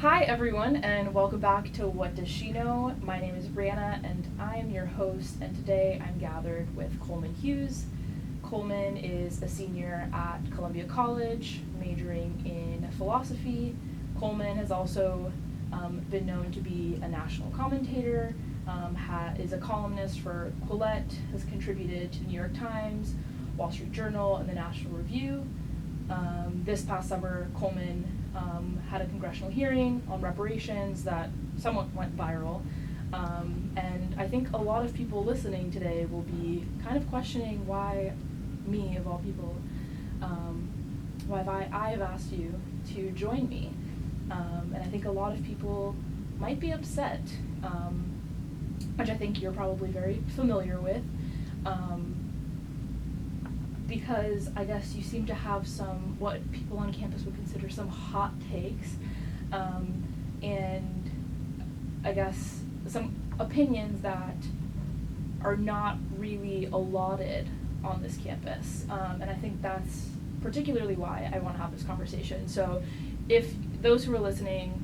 Hi everyone, and welcome back to What Does She Know? My name is Brianna, and I am your host, and today I'm gathered with Coleman Hughes. Coleman is a senior at Columbia College, majoring in philosophy. Coleman has also been known to be a national commentator, is a columnist for Quillette, has contributed to the New York Times, Wall Street Journal, and the National Review. This past summer, Coleman had a congressional hearing on reparations that somewhat went viral. And I think a lot of people listening today will be kind of questioning why me, of all people, why I have asked you to join me. And I think a lot of people might be upset, which I think you're probably very familiar with. Because I guess you seem to have some, what people on campus would consider some hot takes, and I guess some opinions that are not really allotted on this campus, and I think that's particularly why I want to have this conversation. So if those who are listening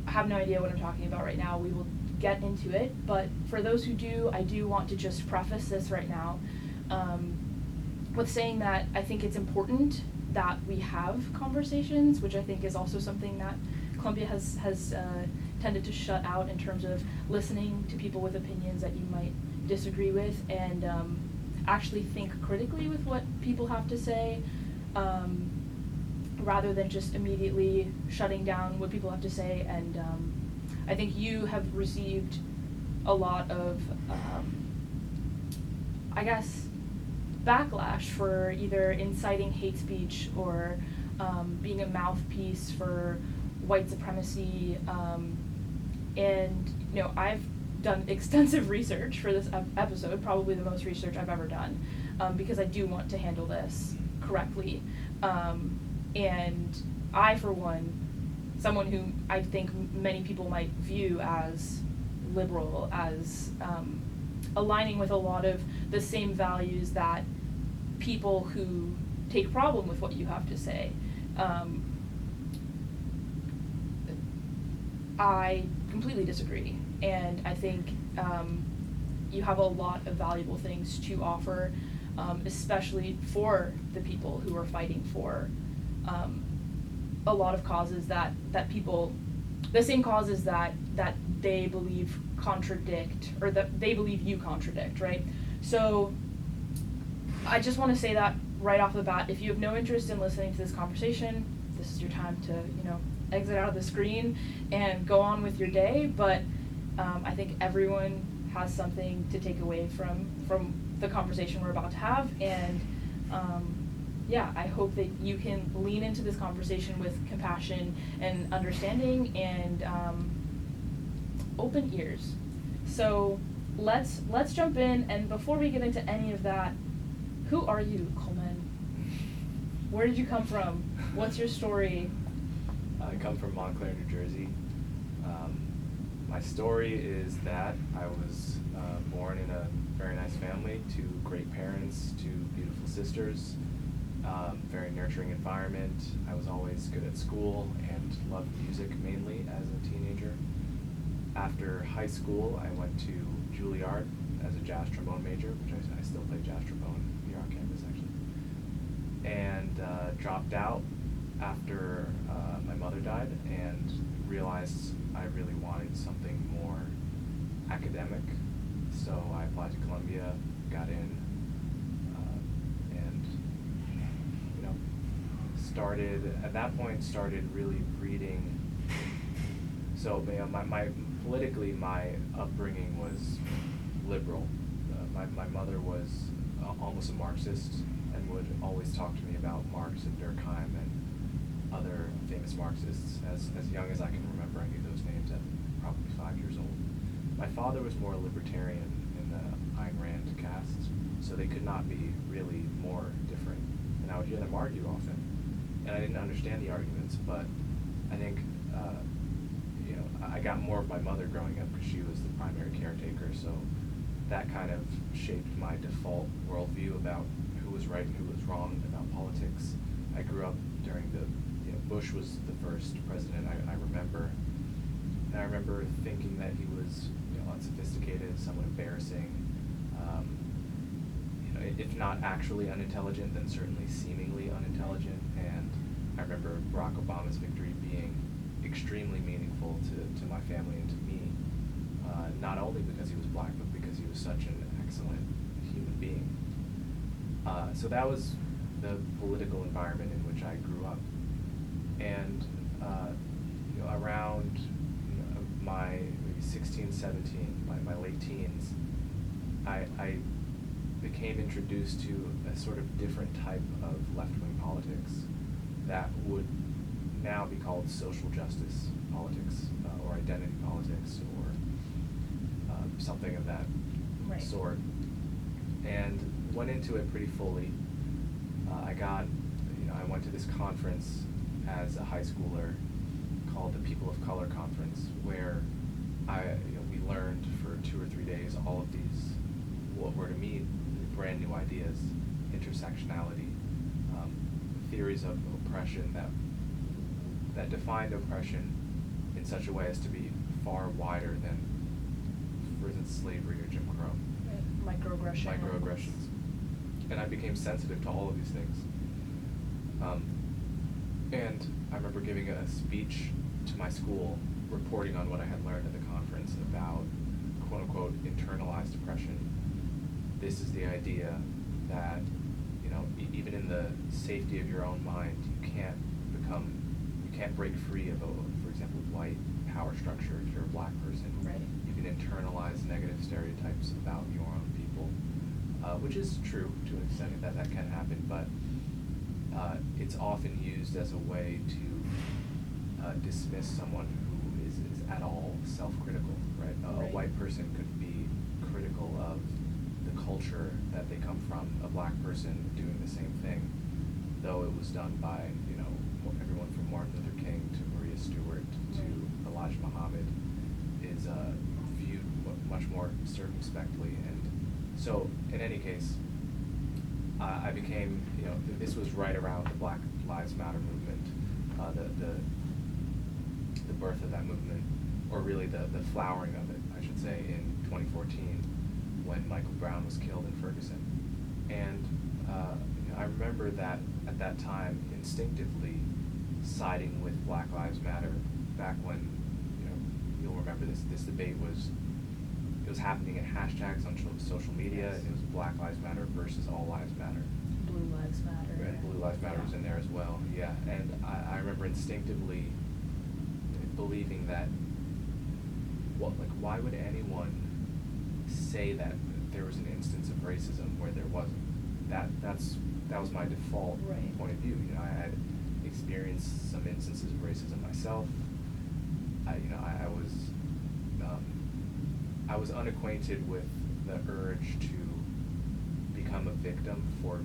have no idea what I'm talking about right now, we will get into it, but for those who do, I do want to just preface this right now with saying that I think it's important that we have conversations, which I think is also something that Columbia has tended to shut out in terms of listening to people with opinions that you might disagree with, and actually think critically with what people have to say, rather than just immediately shutting down what people have to say. And I think you have received a lot of, I guess, backlash for either inciting hate speech or being a mouthpiece for white supremacy, and I've done extensive research for this episode, probably the most research I've ever done, because I do want to handle this correctly, and I, for one, someone who I think many people might view as liberal, as aligning with a lot of the same values that people who take problem with what you have to say. I completely disagree, and I think you have a lot of valuable things to offer, especially for the people who are fighting for a lot of causes that people, the same causes that they believe contradict, or that they believe you contradict, right? So I just want to say that right off the bat, if you have no interest in listening to this conversation, this is your time to, exit out of the screen and go on with your day. But I think everyone has something to take away from the conversation we're about to have. And I hope that you can lean into this conversation with compassion and understanding and open ears. So let's jump in. And before we get into any of that, who are you, Coleman? Where did you come from? What's your story? I come from Montclair, New Jersey. My story is that I was born in a very nice family, two great parents, two beautiful sisters, very nurturing environment. I was always good at school and loved music mainly as a teenager. After high school, I went to Juilliard as a jazz trombone major, which I still play jazz trombone here on campus actually, and dropped out after my mother died, and realized I really wanted something more academic. So I applied to Columbia, got in, and started really reading. So politically, my upbringing was liberal. My mother was almost a Marxist and would always talk to me about Marx and Durkheim and other famous Marxists. As young as I can remember, I knew those names at probably 5 years old. My father was more libertarian in the Ayn Rand caste, so they could not be really more different. And I would hear them argue often, and I didn't understand the arguments, but I think I got more of my mother growing up because she was the primary caretaker, so that kind of shaped my default worldview about who was right and who was wrong about politics. I grew up during the Bush was the first president I remember. And I remember thinking that he was, unsophisticated, somewhat embarrassing. If not actually unintelligent, then certainly seemingly unintelligent. And I remember Barack Obama's victory being extremely meaningful to my family and to me, not only because he was black, but because he was such an excellent human being. So that was the political environment in which I grew up. And around my maybe 16, 17, my late teens, I became introduced to a sort of different type of left-wing politics that would now be called social justice politics, or identity politics, or something of that Right. sort. And went into it pretty fully. I went to this conference as a high schooler called the People of Color Conference, where we learned for 2 or 3 days all of these, what were to me brand new ideas, intersectionality, theories of oppression that defined oppression in such a way as to be far wider than, for instance, slavery or Jim Crow. Right. Microaggressions. And I became sensitive to all of these things. And I remember giving a speech to my school reporting on what I had learned at the conference about quote-unquote internalized oppression. This is the idea that, even in the safety of your own mind, you can't break free of for example, white power structure if you're a black person. Right. You can internalize negative stereotypes about your own people, which is true to an extent that can happen, but it's often used as a way to dismiss someone who is at all self-critical, right? Right. A white person could be critical of the culture that they come from. A black person doing the same thing, though it was done by, everyone from Martin Luther King to Maria Stewart to Elijah Muhammad, is viewed much more circumspectly. And so, in any case, I became, this was right around the Black Lives Matter movement, the birth of that movement, or really the flowering of it, I should say, in 2014, when Michael Brown was killed in Ferguson. And I remember that at that time instinctively siding with Black Lives Matter, back when, you'll remember this debate was happening in hashtags on social media. Yes. It was Black Lives Matter versus All Lives Matter. Blue Lives Matter. And Blue Lives Matter was in there as well, yeah. And I remember instinctively believing that, why would anyone say that there was an instance of racism where there wasn't? That was my default Right. point of view. I had experienced some instances of racism myself. I was unacquainted with the urge to become a victim for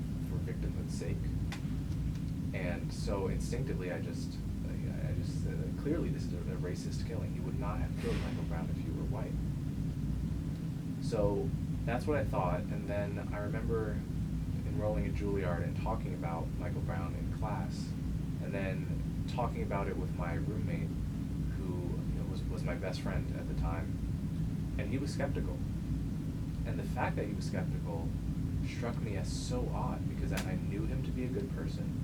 victimhood's sake, and so instinctively I just clearly this is a racist killing. You would not have killed Michael Brown if you were white. So that's what I thought, and then I remember enrolling at Juilliard and talking about Michael Brown in class, and then talking about it with my roommate, who was my best friend at the time, and he was skeptical. And the fact that he was skeptical struck me as so odd, because I knew him to be a good person.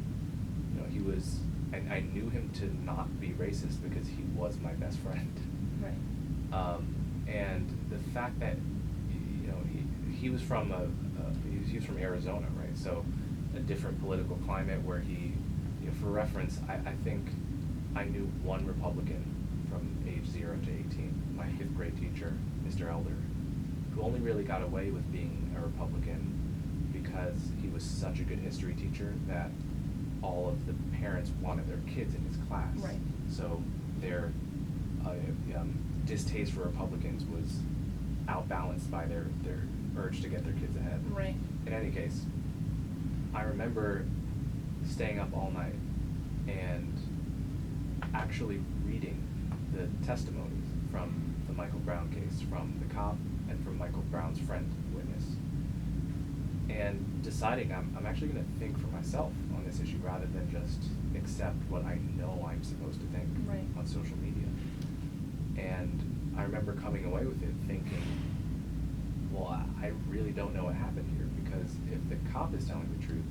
I knew him to not be racist because he was my best friend. Right. And the fact that he was from he was from Arizona, right? So a different political climate where he, for reference, I think I knew one Republican from age 0 to 18, my 5th grade teacher, Mr. Elder, who only really got away with being a Republican because he was such a good history teacher that all of the parents wanted their kids in his class. Right. So their distaste for Republicans was outbalanced by their urge to get their kids ahead. Right. In any case, I remember staying up all night and actually reading the testimonies from the Michael Brown case, from the cop and from Michael Brown's friend witness. and deciding I'm actually going to think for myself on this issue rather than just accept what I know I'm supposed to think Right. on social media. And I remember coming away with it thinking, well, I really don't know what happened here, because if the cop is telling the truth,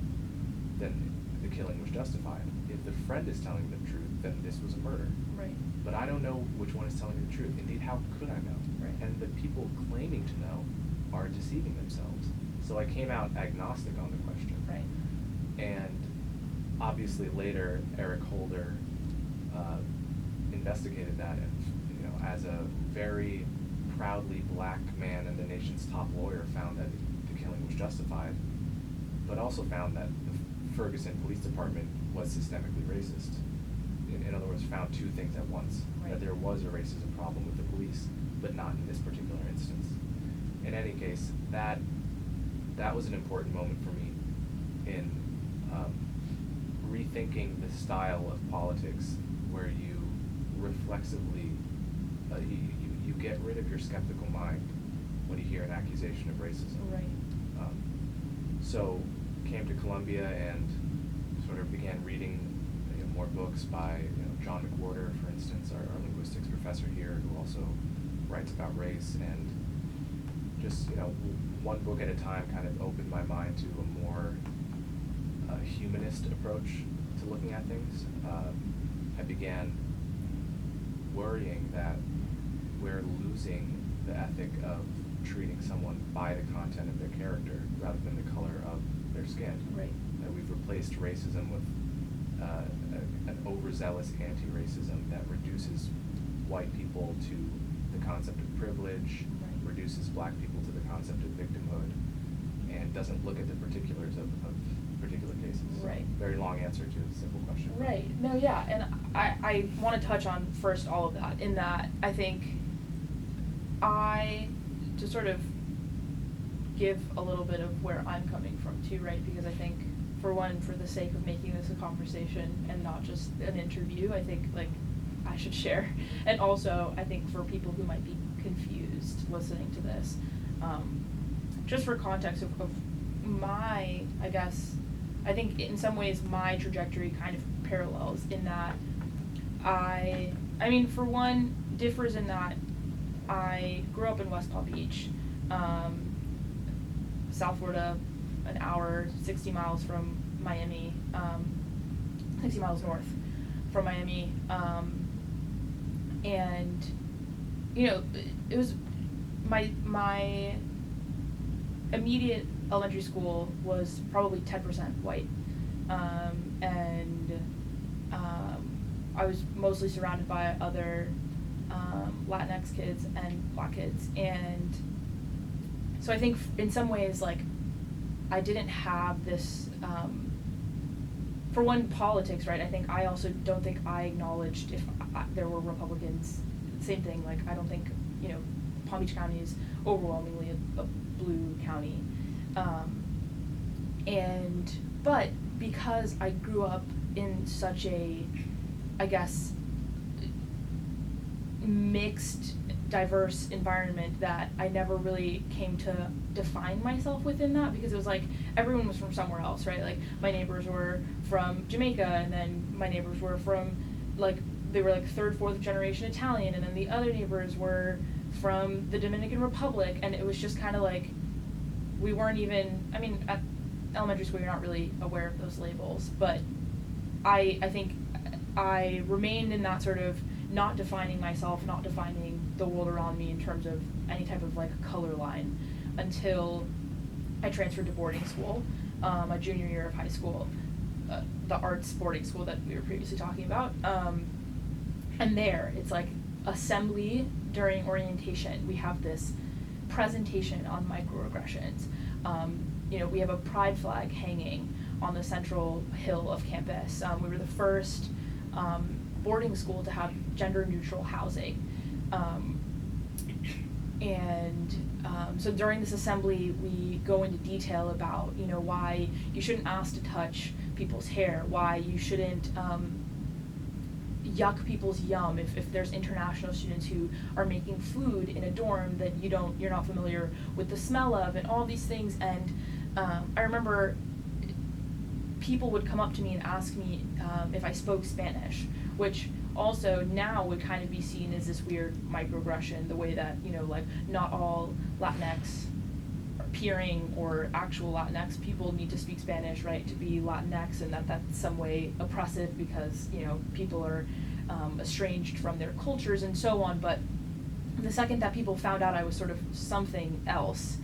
then the killing was justified. If the friend is telling the truth, then this was a murder. Right. But I don't know which one is telling the truth. Indeed, how could I know? Right. And the people claiming to know are deceiving themselves. So I came out agnostic on the question. Right. And obviously later, Eric Holder investigated that, and as a very proudly black man and the nation's top lawyer, found that the killing was justified, but also found that the Ferguson Police Department was systemically racist. In other words, found two things at once. Right. That there was a racism problem with the police, but not in this particular instance. In any case, that was an important moment for me in rethinking the style of politics where you reflexively, you get rid of your skeptical mind when you hear an accusation of racism. Right. So came to Columbia and sort of began reading more books by John McWhorter, for instance, our linguistics professor here, who also writes about race, and just one book at a time kind of opened my mind to a more humanist approach to looking at things. I began worrying that we're losing the ethic of treating someone by the content of their character rather than the color of their skin. Right. That we've replaced racism with an overzealous anti-racism that reduces white people to the concept of privilege, Right. reduces black people to the concept of victimhood, and doesn't look at the particulars of particular cases. Right. Very long answer to a simple question. Right. No, yeah, and I want to touch on first all of that, in that I think to sort of give a little bit of where I'm coming from too, right? Because I think, for one, for the sake of making this a conversation and not just an interview, I think I should share. And also, I think for people who might be confused listening to this, just for context of my, I think in some ways my trajectory kind of parallels in that I mean, for one, differs in that I grew up in West Palm Beach, South Florida, an hour, 60 miles from Miami, 60 miles north from Miami, and it was my immediate elementary school was probably 10% white, and I was mostly surrounded by other Latinx kids and black kids, and so I think in some ways I didn't have this, for one, politics, right? I think I also don't think I acknowledged if there were Republicans. Same thing, I don't think, Palm Beach County is overwhelmingly a blue county. But because I grew up in such a, mixed, diverse environment, that I never really came to define myself within that, because it was everyone was from somewhere else, right? My neighbors were from Jamaica, and then my neighbors were from they were third, fourth generation Italian, and then the other neighbors were from the Dominican Republic, and it was just kind of we weren't even, at elementary school you're not really aware of those labels, but I think I remained in that sort of not defining myself, not defining the world around me in terms of any type of color line, until I transferred to boarding school, my junior year of high school, the arts boarding school that we were previously talking about, and there it's assembly during orientation. We have this presentation on microaggressions. We have a pride flag hanging on the central hill of campus. We were the first boarding school to have gender-neutral housing. So during this assembly, we go into detail about, why you shouldn't ask to touch people's hair, why you shouldn't yuck people's yum if there's international students who are making food in a dorm that you're not familiar with the smell of, and all these things. And I remember people would come up to me and ask me if I spoke Spanish, which also now would kind of be seen as this weird microaggression, the way that, like, not all Latinx peering or actual Latinx people need to speak Spanish, right, to be Latinx, and that's some way oppressive because, people are estranged from their cultures and so on. But the second that people found out I was sort of something else,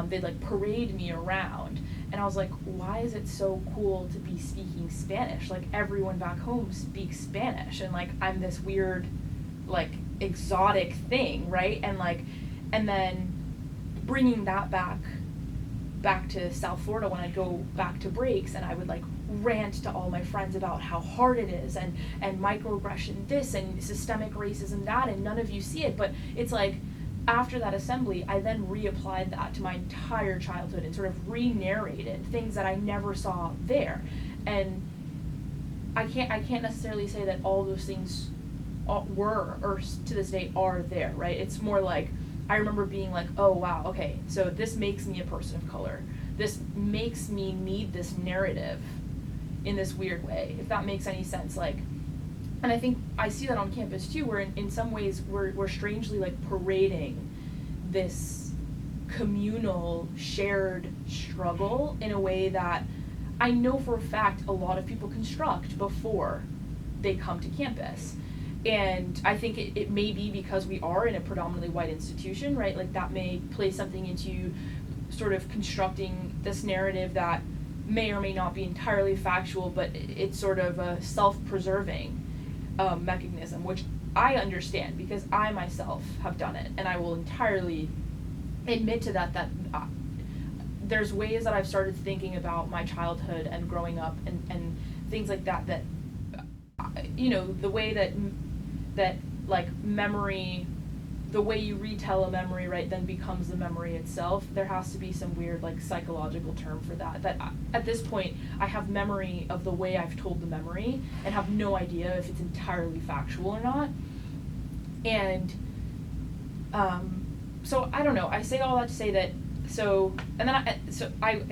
they'd like parade me around, and I was like, why is it so cool to be speaking Spanish? Like, everyone back home speaks Spanish, and like I'm this weird, like, exotic thing, right? And then bringing that back to South Florida when I'd go back to breaks, and I would like rant to all my friends about how hard it is, and microaggression this and systemic racism that, and none of you see it. But it's like, after that assembly, I then reapplied that to my entire childhood and sort of re-narrated things that I never saw there. And I can't necessarily say that all those things were, or to this day are, there, right? It's more like, I remember being like, oh wow, okay, so this makes me a person of color. This makes me need this narrative in this weird way, if that makes any sense. Like, and I think I see that on campus too, where in some ways we're strangely like parading this communal shared struggle in a way that I know for a fact a lot of people construct before they come to campus. And I think it may be because we are in a predominantly white institution, right? Like, that may play something into sort of constructing this narrative that may or may not be entirely factual, but it's sort of a self-preserving mechanism, which I understand because I myself have done it, and I will entirely admit to that there's ways that I've started thinking about my childhood and growing up and things like that, the way that like memory, the way you retell a memory, right, then becomes the memory itself. There has to be some weird like psychological term for that at this point I have memory of the way I've told the memory and have no idea if it's entirely factual or not. And so I don't know, I say all that to say that, I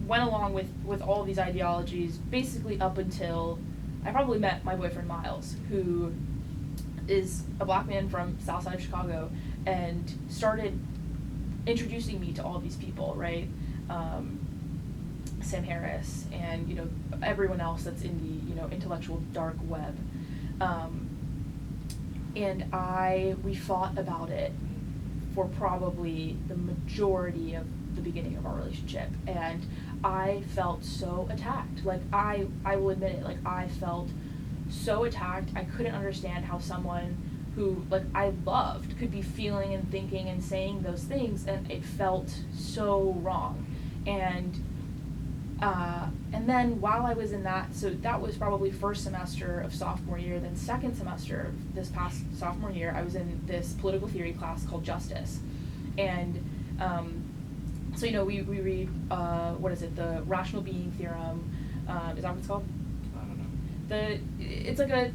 went along with all of these ideologies basically up until I probably met my boyfriend Miles, who is a black man from South Side of Chicago, and started introducing me to all these people, right? Sam Harris and, everyone else that's in the, intellectual dark web. And we fought about it for probably the majority of the beginning of our relationship. And I felt so attacked. Like, I will admit it, like, I felt so attacked. I couldn't understand how someone who, like, I loved could be feeling and thinking and saying those things, and it felt so wrong. And then while I was in that, so that was probably first semester of sophomore year, then second semester of this past sophomore year, I was in this political theory class called Justice. And so, we read, the rational being theorem, is that what it's called? It's like a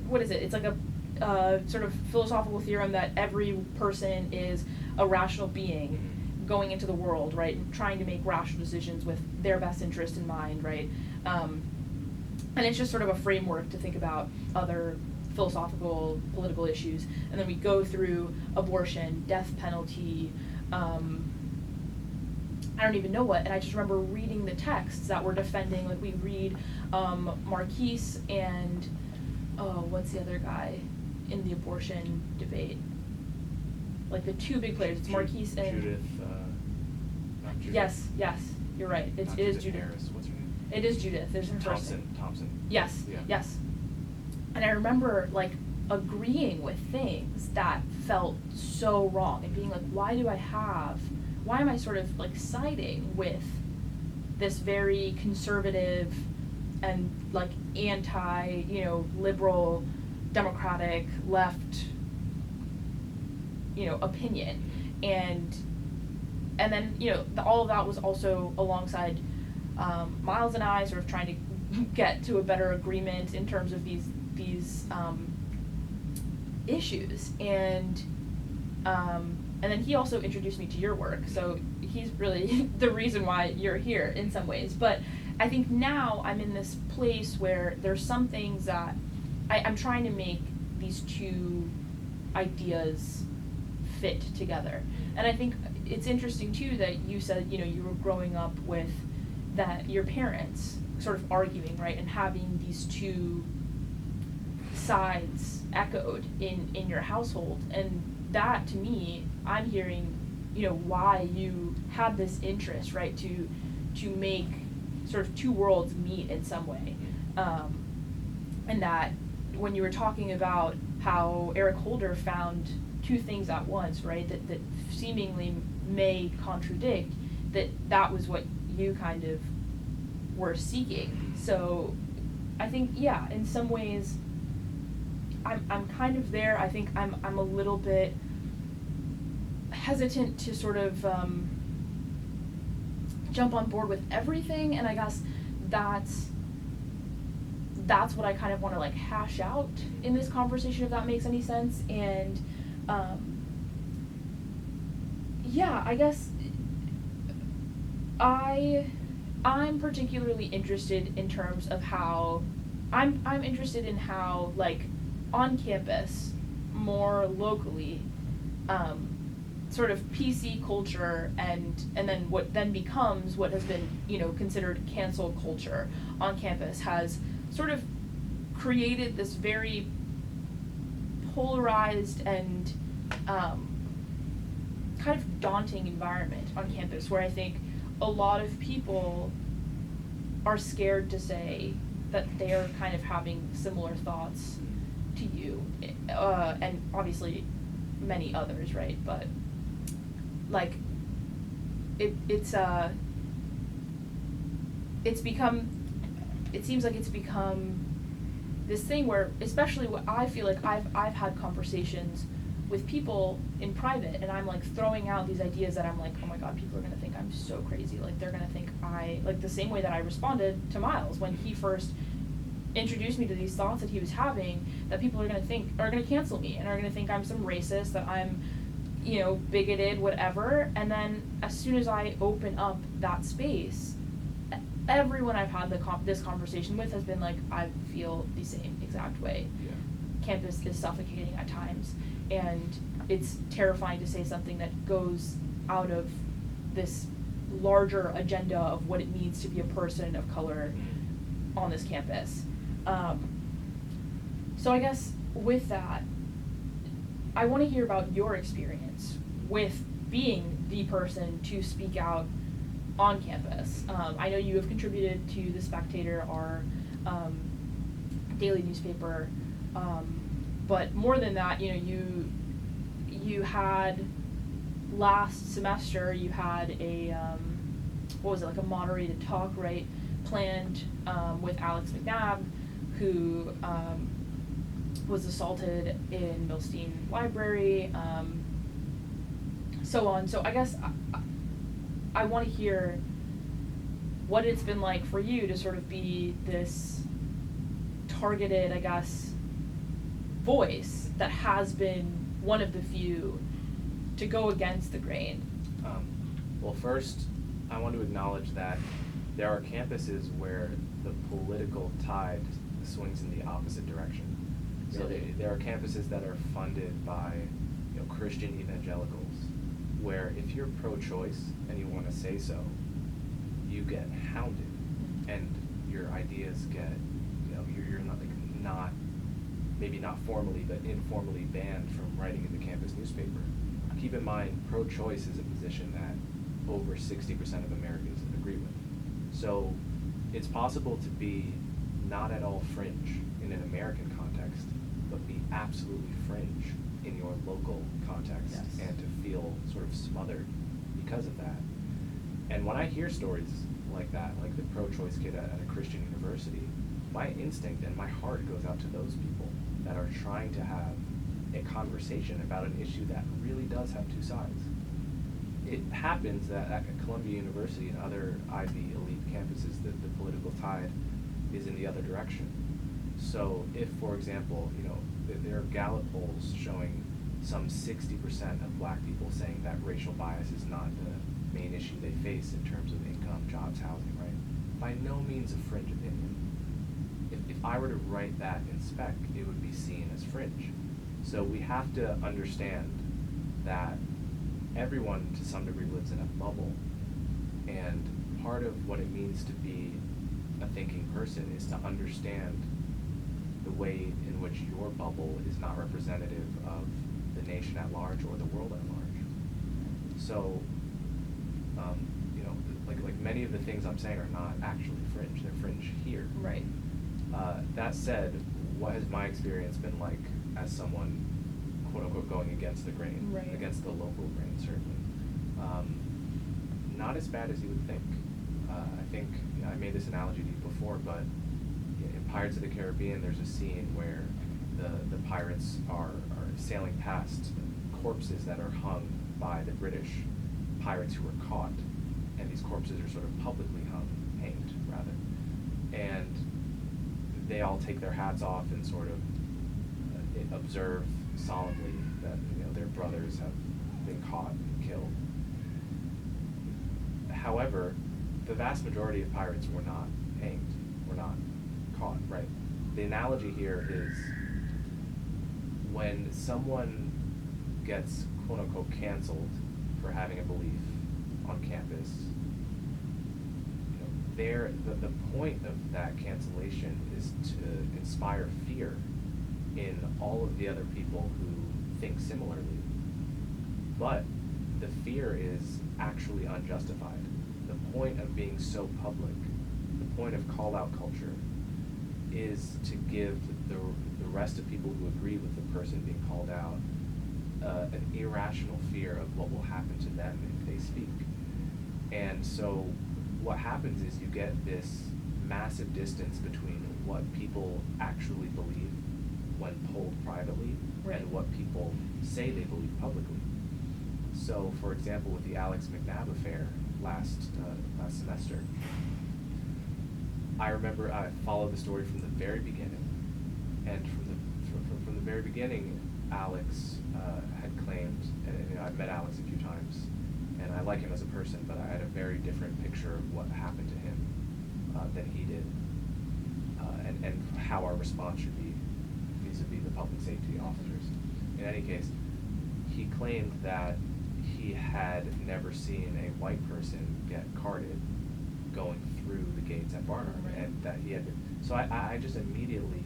sort of philosophical theorem that every person is a rational being going into the world, right, and trying to make rational decisions with their best interest in mind, right? And it's just sort of a framework to think about other philosophical, political issues. And then we go through abortion, death penalty, I don't even know what, and I just remember reading the texts that were defending, like, we read Marquise and, what's the other guy in the abortion debate? Like, the two big players, it's Marquise and... Judith, not Judith. Yes, you're right, it is Judith. Harris. What's her name? It is Judith, there's her first name. Thompson. Yes, yeah. Yes. And I remember, like, agreeing with things that felt so wrong, and being like, why am I sort of like siding with this very conservative and like anti, liberal, democratic, left, opinion. And then, all of that was also alongside Miles and I sort of trying to get to a better agreement in terms of these and then he also introduced me to your work, so he's really the reason why you're here in some ways. But I think now I'm in this place where there's some things that I'm trying to make these two ideas fit together. And I think it's interesting too that you said, you know, you were growing up with that your parents sort of arguing, right, and having these two sides echoed in your household. And that, to me, I'm hearing, you know, why you had this interest, right, to make sort of two worlds meet in some way. And that when you were talking about how Eric Holder found two things at once, right, that seemingly may contradict, that was what you kind of were seeking. So I think, yeah, in some ways I'm kind of there. I think I'm a little bit hesitant to sort of jump on board with everything, and I guess that's what I kind of want to like hash out in this conversation, if that makes any sense. And yeah, I guess I'm particularly interested in terms of how I'm interested in how, like, on campus, more locally, sort of PC culture and then what then becomes what has been, you know, considered cancel culture on campus has sort of created this very polarized and kind of daunting environment on campus, where I think a lot of people are scared to say that they are kind of having similar thoughts to you, and obviously many others, right? But like it seems like it's become this thing where, especially what I feel like I've had conversations with people in private, and I'm like throwing out these ideas that I'm like, oh my god, people are gonna think I'm so crazy. Like, they're gonna think like the same way that I responded to Miles when he first introduced me to these thoughts that he was having, that people are gonna cancel me and are gonna think I'm some racist, that I'm, you know, bigoted, whatever. And then as soon as I open up that space, everyone I've had this conversation with has been like, I feel the same exact way. Yeah. Campus is suffocating at times, and it's terrifying to say something that goes out of this larger agenda of what it means to be a person of color on this campus. So I guess with that, I want to hear about your experience with being the person to speak out on campus. I know you have contributed to The Spectator, our daily newspaper, but more than that, you know, you had last semester, you had a like a moderated talk, right, planned with Alex McNabb, who was assaulted in Milstein Library, so on. So I guess I want to hear what it's been like for you to sort of be this targeted, I guess, voice that has been one of the few to go against the grain. Well, first, I want to acknowledge that there are campuses where the political tide swings in the opposite direction. So there are campuses that are funded by, you know, Christian evangelicals, where if you're pro-choice and you want to say so, you get hounded, and your ideas get, you know, you're not maybe not formally but informally banned from writing in the campus newspaper. Keep in mind, pro-choice is a position that over 60% of Americans agree with. So it's possible to be not at all fringe in an American context, but be absolutely fringe in your local context. Yes. And to feel sort of smothered because of that. And when I hear stories like that, like the pro-choice kid at a Christian university, my instinct and my heart goes out to those people that are trying to have a conversation about an issue that really does have two sides. It happens that at Columbia University and other Ivy elite campuses, the political tide is in the other direction. So if, for example, you know, there are Gallup polls showing some 60% of black people saying that racial bias is not the main issue they face in terms of income, jobs, housing, right? By no means a fringe opinion. If I were to write that in spec, it would be seen as fringe. So we have to understand that everyone to some degree lives in a bubble, and part of what it means to be a thinking person is to understand the way in which your bubble is not representative of the nation at large or the world at large. So, like many of the things I'm saying are not actually fringe, they're fringe here. Right. That said, what has my experience been like as someone, quote unquote, going against the grain, Right. against the local grain, certainly? Not as bad as you would think. I think, I made this analogy to you before, but in Pirates of the Caribbean, there's a scene where the pirates are sailing past corpses that are hung by the British pirates who were caught, and these corpses are sort of publicly hanged, rather. And they all take their hats off and sort of observe solemnly that their brothers have been caught and killed. However, the vast majority of pirates were not hanged, were not caught, right? The analogy here is when someone gets quote unquote canceled for having a belief on campus, the point of that cancellation is to inspire fear in all of the other people who think similarly. But the fear is actually unjustified. The point of being so public, the point of call-out culture, is to give the rest of people who agree with the person being called out an irrational fear of what will happen to them if they speak. And so what happens is you get this massive distance between what people actually believe when polled privately, right, and what people say they believe publicly. So, for example, with the Alex McNabb affair last semester, I remember I followed the story from the very beginning, and from the very beginning, Alex had claimed, and I've met Alex a few times, and I like him as a person, but I had a very different picture of what happened to him than he did, and how our response should be vis-a-vis the public safety officers. In any case, he claimed that he had never seen a white person get carded going through the gates at Barnard, right, and that he had been. So I just immediately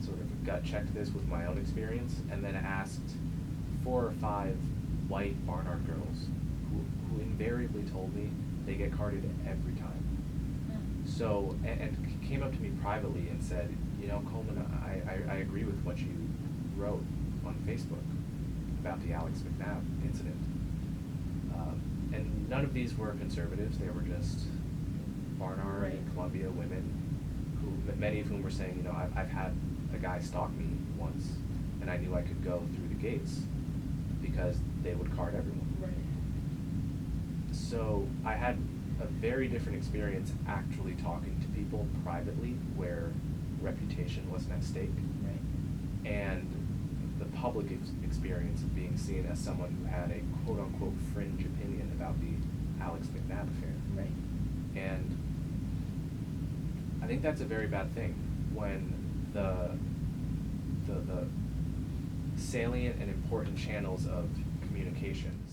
sort of gut checked this with my own experience, and then asked 4 or 5 white Barnard girls who invariably told me they get carded every time. So, and came up to me privately and said, Coleman, I agree with what you wrote on Facebook about the Alex McNabb incident. And none of these were conservatives. They were just Barnard right, and Columbia women, who many of whom were saying, I've had a guy stalk me once, and I knew I could go through the gates because they would card everyone. Right. So I had a very different experience actually talking to people privately where reputation wasn't at stake, Right. and the public experience of being seen as someone who had a quote-unquote fringe opinion about the Alex McNabb affair. Right. And I think that's a very bad thing when the salient and important channels of communications